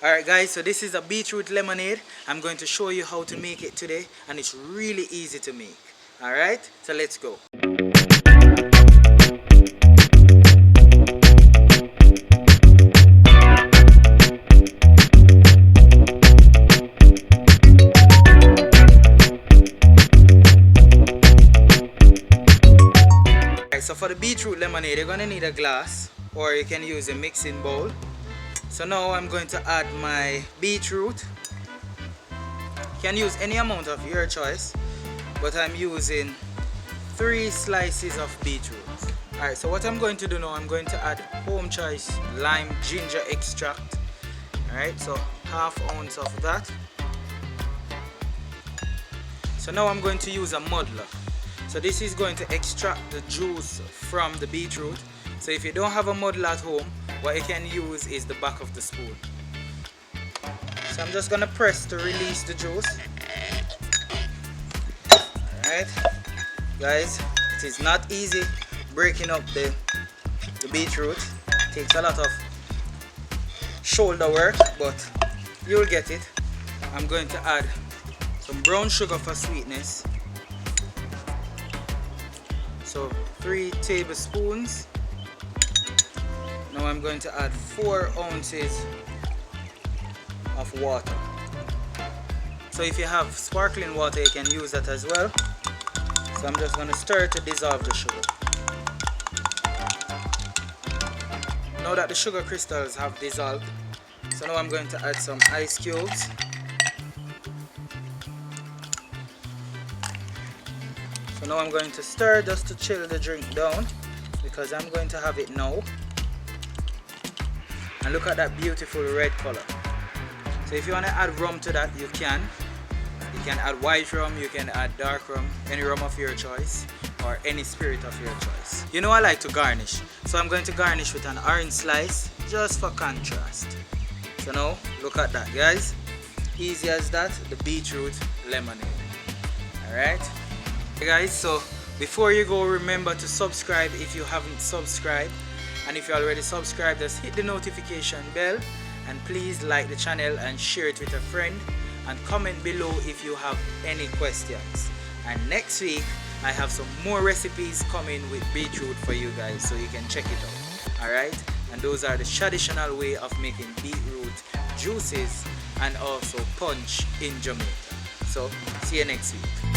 Alright guys, so this is a beetroot lemonade. I'm going to show you how to make it today, and it's really easy to make. Alright, so let's go. Alright, so for the beetroot lemonade, you're going to need a glass, or you can use a mixing bowl. So now I'm going to add my beetroot. You can use any amount of your choice, but I'm using 3 slices of beetroot. Alright, so what I'm going to do now, I'm going to add home choice lime ginger extract. Alright, so ½ ounce of that. So now I'm going to use a muddler. So this is going to extract the juice from the beetroot. So if you don't have a muddler at home, what you can use is the back of the spoon. So I'm just going to press to release the juice. Alright, guys, it is not easy breaking up the beetroot. It takes a lot of shoulder work, but you'll get it. I'm going to add some brown sugar for sweetness. So 3 tablespoons. Now I'm going to add 4 ounces of water. So if you have sparkling water, you can use that as well. So I'm just going to stir to dissolve the sugar. Now that the sugar crystals have dissolved, so now I'm going to add some ice cubes. So now I'm going to stir just to chill the drink down, because I'm going to have it now. And look at that beautiful red color. So if you want to add rum to that, you can. You can add white rum, you can add dark rum, any rum of your choice, or any spirit of your choice. You know I like to garnish, so I'm going to garnish with an orange slice just for contrast. So now look at that, guys. Easy as that, the beetroot lemonade. Alright, hey guys, so before you go, remember to subscribe if you haven't subscribed. And if you already subscribed, just hit the notification bell, and please like the channel and share it with a friend, and comment below if you have any questions. And next week I have some more recipes coming with beetroot for you guys, so you can check it out. Alright, and those are the traditional way of making beetroot juices and also punch in Jamaica. So see you next week.